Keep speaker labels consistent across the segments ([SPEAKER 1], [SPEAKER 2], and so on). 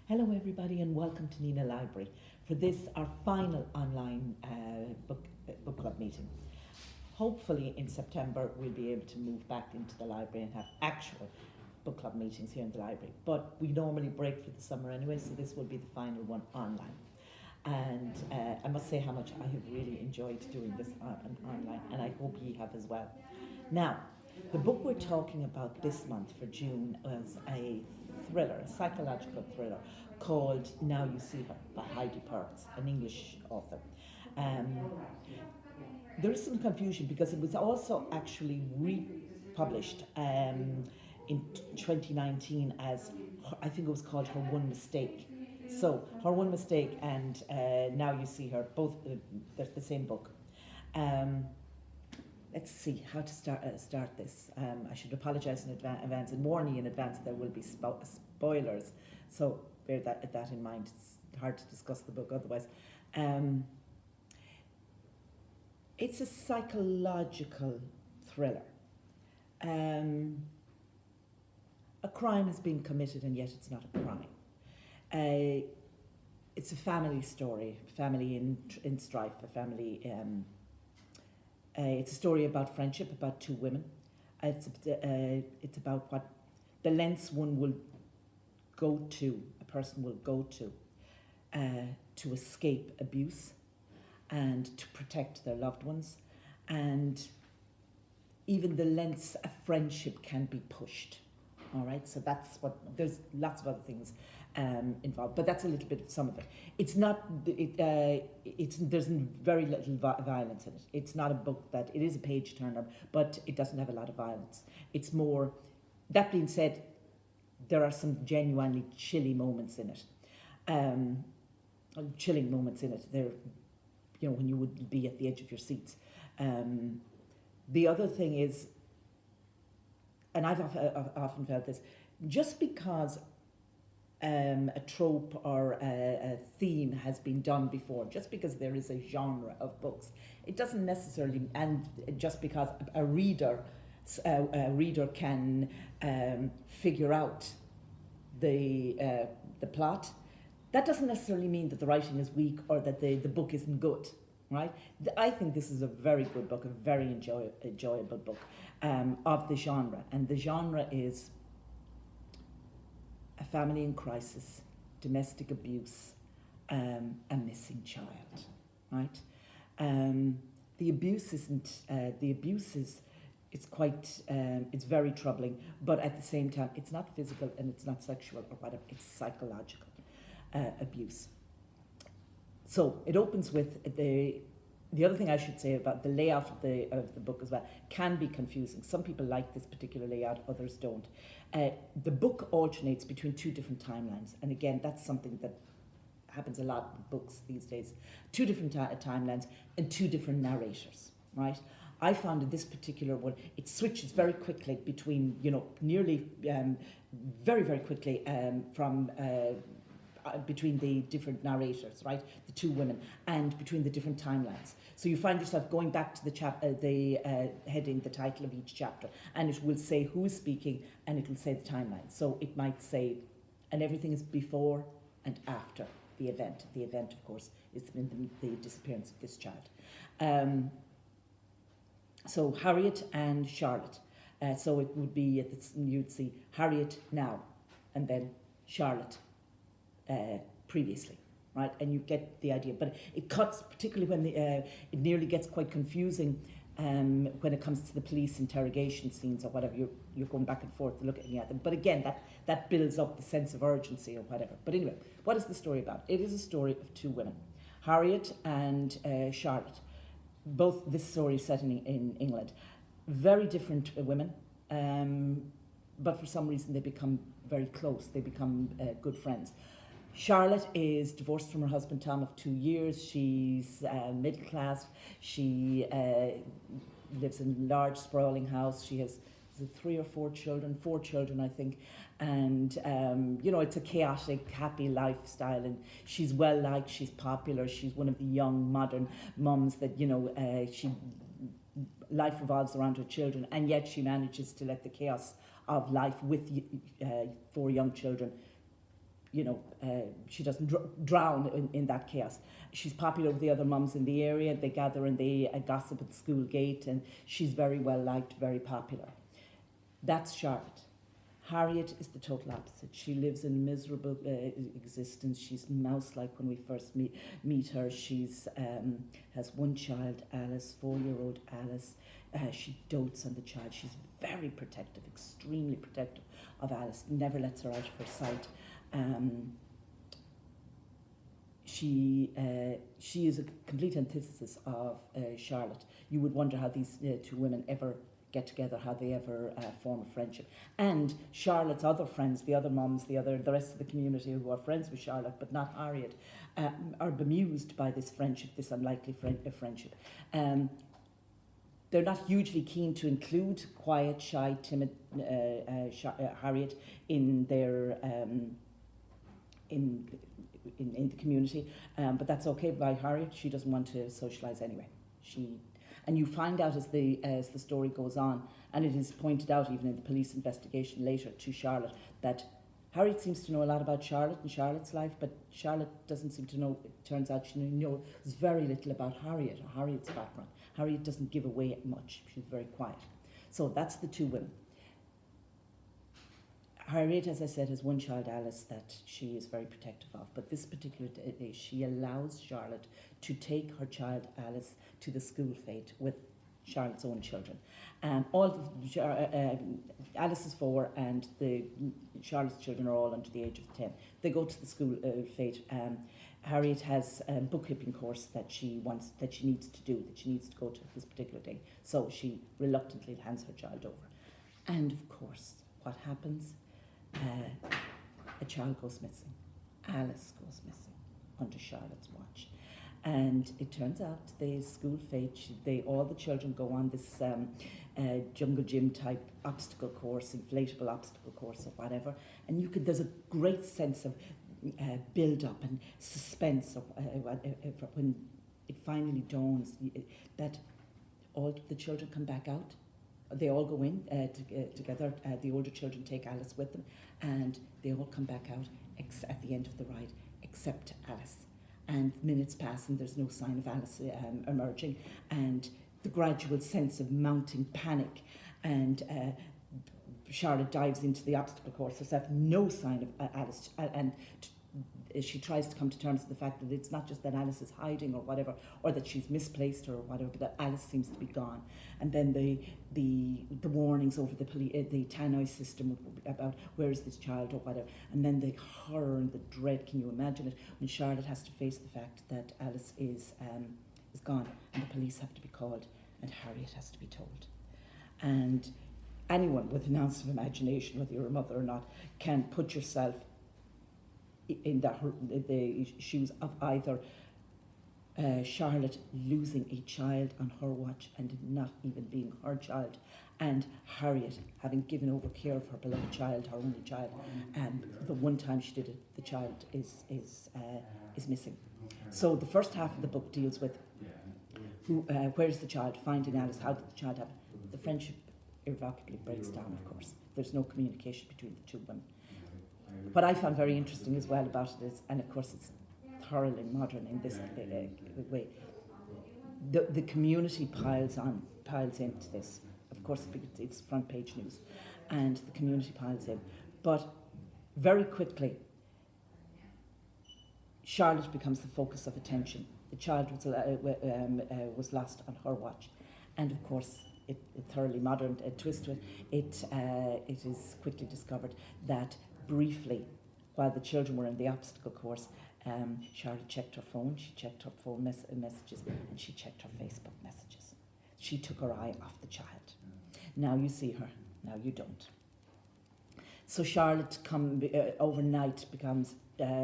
[SPEAKER 1] Hello everybody and welcome to Nenagh Library for this, our final online book club meeting. Hopefully in September we'll be able to move back into the library and have actual book club meetings here in the library. But we normally break for the summer anyway, so this will be the final one online. And I must say how much I have really enjoyed doing this online, and I hope you have as well. Now, the book we're talking about this month for June was a thriller, a psychological thriller called Now You See Her by Heidi Perks, an English author. There is some confusion because it was also actually republished in 2019 as, I think it was called Her One Mistake. So, Her One Mistake and Now You See Her, both, they're the same book. Let's see how to start this. I should apologise in advance and warn you in advance there will be spoilers. So bear that in mind. It's hard to discuss the book otherwise. It's a psychological thriller. A crime has been committed and yet it's not a crime. It's a family story, family in strife, a family. It's a story about friendship, about two women. It's about what the lengths one will go to, a person will go to escape abuse and to protect their loved ones. And even the lengths a friendship can be pushed. All right, so that's what, there's lots of other things involved, but that's a little bit of some of it. It's not, there's very little violence in it. It's not a book that, it is a page turner, but it doesn't have a lot of violence. It's more, that being said, there are some genuinely chilly moments in it. Chilling moments in it. They're, you know, when you would be at the edge of your seats. The other thing is, and I've often felt this, just because a trope or a theme has been done before, just because there is a genre of books, it doesn't necessarily, and just because a reader can figure out the plot, that doesn't necessarily mean that the writing is weak or that the book isn't good. Right? I think this is a very good book, a very enjoyable book of the genre. And the genre is a family in crisis, domestic abuse, a missing child. Right? The abuse isn't, it's quite, it's very troubling, but at the same time, it's not physical and it's not sexual or whatever, it's psychological abuse. So it opens with the other thing I should say about the layout of the book as well can be confusing. Some people like this particular layout, others don't. The book alternates between two different timelines, and again, that's something that happens a lot with books these days. Two different timelines and two different narrators, right? I found in this particular one, it switches very quickly between, you know, nearly very, very quickly from between the different narrators, right? The two women, and between the different timelines. So you find yourself going back to the heading, the title of each chapter, and it will say who is speaking, and it will say the timeline. So it might say, and everything is before and after the event. The event, of course, is the disappearance of this child. So Harriet and Charlotte. So it would be, you'd see Harriet now, and then Charlotte previously, right? And you get the idea. But it cuts, particularly when it nearly gets quite confusing when it comes to the police interrogation scenes or whatever. You're going back and forth looking at them. But again, that builds up the sense of urgency or whatever. But anyway, what is the story about? It is a story of two women, Harriet and Charlotte. Both this story is set in England. Very different women, but for some reason they become very close. They become good friends. Charlotte is divorced from her husband Tom of 2 years. She's middle class. She lives in a large sprawling house. She has 3 or 4 children, 4 children I think, and you know, it's a chaotic, happy lifestyle, and she's well liked, she's popular, she's one of the young modern mums that, you know, life revolves around her children, and yet she manages to let the chaos of life with 4 young children she doesn't drown in that chaos. She's popular with the other mums in the area. They gather and they gossip at the school gate, and she's very well liked, very popular. That's Charlotte. Harriet is the total opposite. She lives in miserable existence. She's mouse-like when we first meet her. She's has one child, Alice, 4-year-old Alice. She dotes on the child. She's very protective, extremely protective of Alice. Never lets her out of her sight. She is a complete antithesis of Charlotte. You would wonder how these two women ever get together, how they ever form a friendship. And Charlotte's other friends, the other mums, the rest of the community who are friends with Charlotte, but not Harriet, are bemused by this friendship, this unlikely friendship. They're not hugely keen to include quiet, shy, timid Harriet in their in the community, but that's okay by Harriet. She doesn't want to socialise anyway. And you find out as the story goes on, and it is pointed out even in the police investigation later to Charlotte, that Harriet seems to know a lot about Charlotte and Charlotte's life, but Charlotte doesn't seem to know. It turns out she knows very little about Harriet or Harriet's background. Harriet doesn't give away much. She's very quiet. So that's the two women. Harriet, as I said, has one child, Alice, that she is very protective of. But this particular day, she allows Charlotte to take her child, Alice, to the school fete with Charlotte's own children. Alice is 4 and Charlotte's children are all under the age of 10. They go to the school fete. Harriet has a bookkeeping course that she needs to go to this particular day. So she reluctantly hands her child over. And of course, what happens? A child goes missing. Alice goes missing under Charlotte's watch. And it turns out the school fete, all the children go on this jungle gym type obstacle course, inflatable obstacle course or whatever. And there's a great sense of build up and suspense when it finally dawns that all the children come back out. They all go in together. The older children take Alice with them, and they all come back out at the end of the ride, except Alice. And minutes pass, and there's no sign of Alice emerging. And the gradual sense of mounting panic, and Charlotte dives into the obstacle course herself. No sign of Alice, and she tries to come to terms with the fact that it's not just that Alice is hiding or whatever, or that she's misplaced or whatever, but that Alice seems to be gone. And then the warnings over the tannoy system about where is this child or whatever, and then the horror and the dread. Can you imagine it when Charlotte has to face the fact that Alice is gone, and the police have to be called, and Harriet has to be told. And anyone with an ounce of imagination, whether you're a mother or not, can put yourself in the shoes of either Charlotte losing a child on her watch and it not even being her child, and Harriet having given over care of her beloved child, her only child, and the one time she did it, the child is missing. So the first half of the book deals with where's the child, finding Alice, how did the child happen. The friendship irrevocably breaks down, of course. There's no communication between the two women. What I found very interesting as well about it is, and of course it's thoroughly modern in this way, the community piles into this. Of course it's front page news, and the community piles in. But very quickly, Charlotte becomes the focus of attention. The child was lost on her watch, and of course, a thoroughly modern twist to it. It is quickly discovered that briefly, while the children were in the obstacle course, Charlotte checked her phone. She checked her phone messages, and she checked her Facebook messages. She took her eye off the child. Now you see her. Now you don't. So Charlotte overnight becomes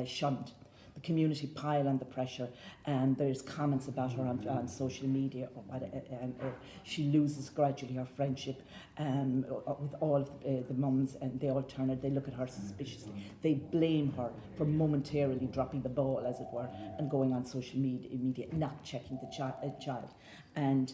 [SPEAKER 1] shunned. The community pile under pressure, and there's comments about her on social media or whatever. She loses gradually her friendship with all of the mums, and they all turn her. They look at her suspiciously. They blame her for momentarily dropping the ball, as it were, and going on social media, not checking the child. And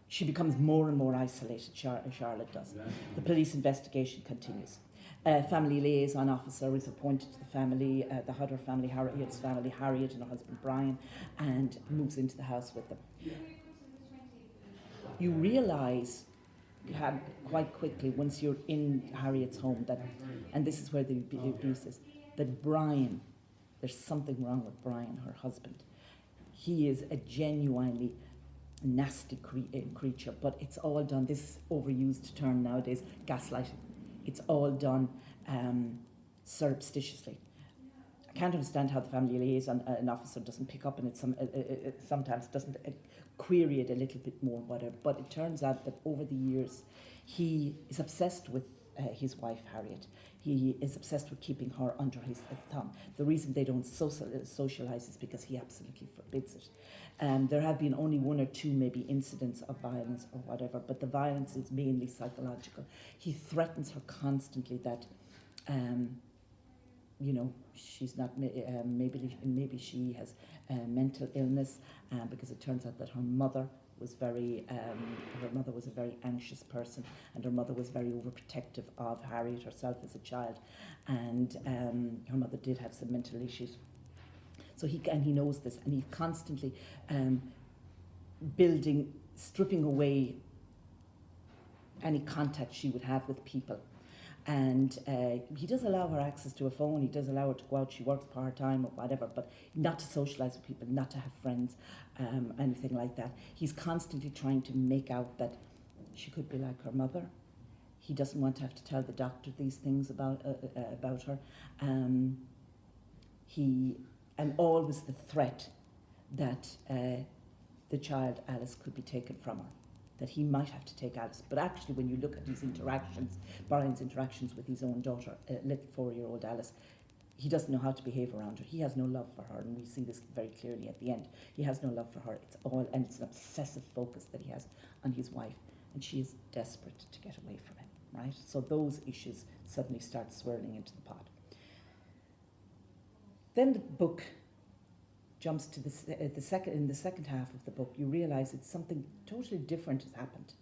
[SPEAKER 1] she becomes more and more isolated, Charlotte does. The police investigation continues. family liaison officer is appointed to the family, the Hodder family, Harriet's family, Harriet and her husband Brian, and moves into the house with them. You realise quite quickly once you're in Harriet's home that, and this is where the abuse is, that Brian, there's something wrong with Brian, her husband. He is a genuinely nasty creature, but it's all done, this overused term nowadays, gaslighting. It's all done surreptitiously. I can't understand how the family liaison an officer doesn't pick up, and it sometimes doesn't query it a little bit more, whatever. But it turns out that over the years, he is obsessed with his wife Harriet. He is obsessed with keeping her under his thumb. The reason they don't socialise is because he absolutely forbids it. There have been only one or two maybe incidents of violence or whatever, but the violence is mainly psychological. He threatens her constantly that, she's not, maybe she has mental illness, because it turns out that her mother was a very anxious person, and her mother was very overprotective of Harriet herself as a child, and her mother did have some mental issues. So he knows this, and he's constantly stripping away any contact she would have with people. And he does allow her access to a phone, he does allow her to go out, she works part-time or whatever, but not to socialise with people, not to have friends, anything like that. He's constantly trying to make out that she could be like her mother. He doesn't want to have to tell the doctor these things about her. And always the threat that the child Alice could be taken from her, that he might have to take Alice. But actually, when you look at his interactions, Brian's interactions with his own daughter, little 4-year-old Alice, he doesn't know how to behave around her. He has no love for her, and we see this very clearly at the end. He has no love for her. It's an obsessive focus that he has on his wife, and she is desperate to get away from him, right? So those issues suddenly start swirling into the pot. Then the book jumps to the second half of the book. You realise it's something totally different has happened,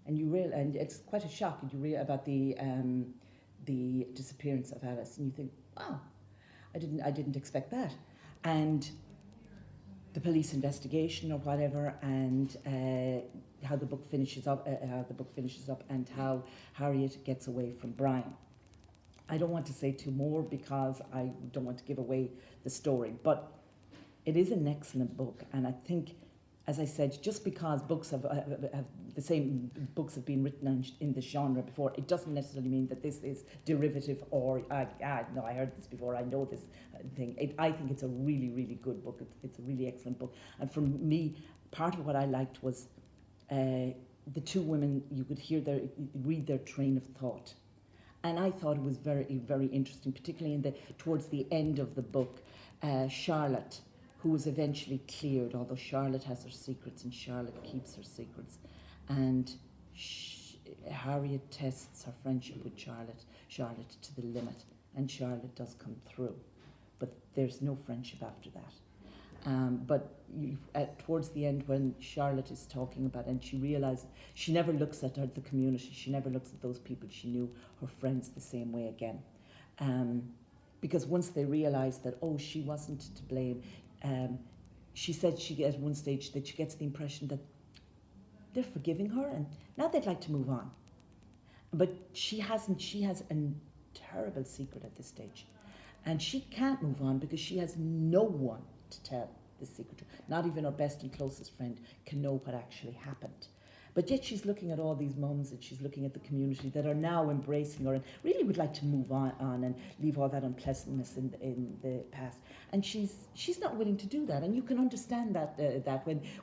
[SPEAKER 1] and it's quite a shock. And you read about the disappearance of Alice, and you think, wow, I didn't expect that, and the police investigation or whatever, and how the book finishes up, and how Harriet gets away from Brian. I don't want to say too more because I don't want to give away the story, but it is an excellent book, and I think, as I said, just because books have the same books have been written in the genre before, it doesn't necessarily mean that this is derivative or no, I heard this before, I know this thing. I think it's a really, really good book. It's a really excellent book, and for me, part of what I liked was the two women. You could read their train of thought. And I thought it was very, very interesting, particularly towards the end of the book, Charlotte, who was eventually cleared, although Charlotte has her secrets and Charlotte keeps her secrets. And Harriet tests her friendship with Charlotte to the limit, and Charlotte does come through. But there's no friendship after that. But towards the end, when Charlotte is talking about it, and she realises she never looks at the community, she never looks at those people she knew, her friends, the same way again. Because once they realise that, she wasn't to blame, she said at one stage that she gets the impression that they're forgiving her and now they'd like to move on. But she hasn't. She has a terrible secret at this stage. And she can't move on because she has no one to tell the secret to. Not even her best and closest friend can know what actually happened. But yet she's looking at all these mums, and she's looking at the community that are now embracing her and really would like to move on and leave all that unpleasantness in the past. And she's not willing to do that. And you can understand that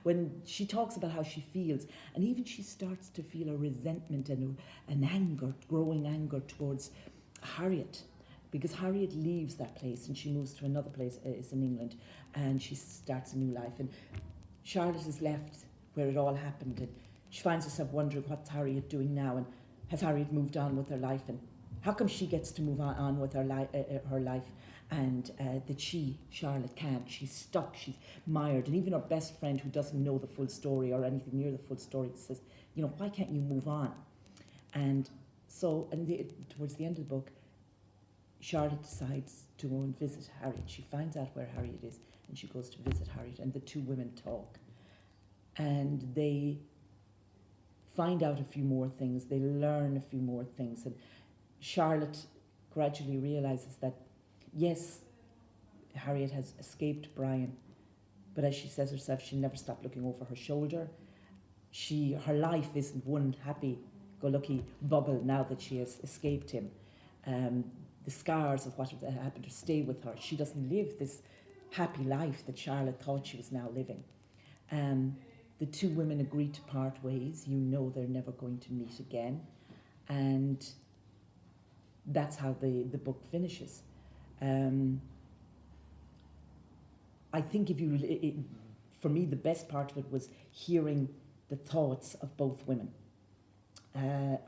[SPEAKER 1] when she talks about how she feels, and even she starts to feel a resentment and an anger, growing anger towards Harriet. Because Harriet leaves that place and she moves to another place, it's in England, and she starts a new life. And Charlotte is left where it all happened, and she finds herself wondering, what's Harriet doing now, and has Harriet moved on with her life, and how come she gets to move on with her life, and that Charlotte, can't. She's stuck, she's mired, and even her best friend, who doesn't know the full story or anything near the full story, says, why can't you move on? And So, towards the end of the book, Charlotte decides to go and visit Harriet. She finds out where Harriet is, and she goes to visit Harriet, and the two women talk. And they find out a few more things, they learn a few more things, and Charlotte gradually realizes that, yes, Harriet has escaped Brian, but as she says herself, she'll never stop looking over her shoulder. Her life isn't one happy-go-lucky bubble now that she has escaped him. The scars of what happened to stay with her. She doesn't live this happy life that Charlotte thought she was now living. The two women agree to part ways. You know they're never going to meet again. And that's how the book finishes. I think for me, the best part of it was hearing the thoughts of both women. I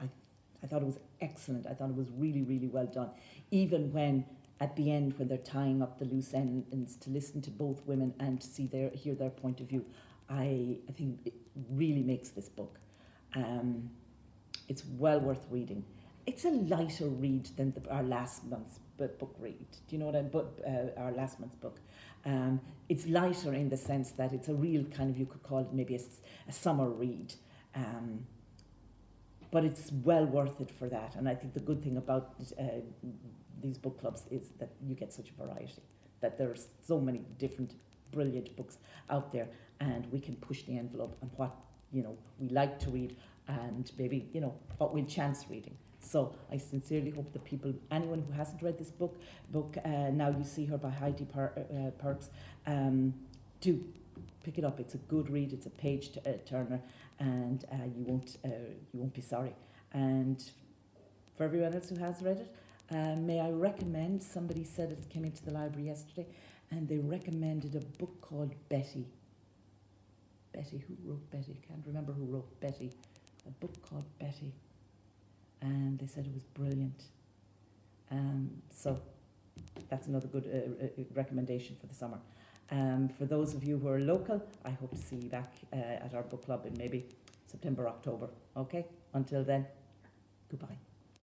[SPEAKER 1] thought it was excellent. I thought it was really, really well done. Even when, at the end, when they're tying up the loose ends, to listen to both women and to hear their point of view, I think it really makes this book. It's well worth reading. It's a lighter read than our last month's book read. Do you know what I mean? Our last month's book. It's lighter in the sense that it's a real kind of, you could call it maybe a summer read. But it's well worth it for that. And I think the good thing about these book clubs is that you get such a variety, that there's so many different brilliant books out there, and we can push the envelope on what we like to read, and maybe what we'll chance reading. So I sincerely hope that anyone who hasn't read this book, Now You See Her by Heidi Perks, do pick it up. It's a good read. It's a page turner, and you won't be sorry. And for everyone else who has read it, may I recommend? Somebody said it came into the library yesterday, and they recommended a book called Betty. Betty, who wrote Betty? I can't remember who wrote Betty. A book called Betty, and they said it was brilliant. So that's another good recommendation for the summer. For those of you who are local, I hope to see you back at our book club in maybe September, October. Okay? Until then, goodbye.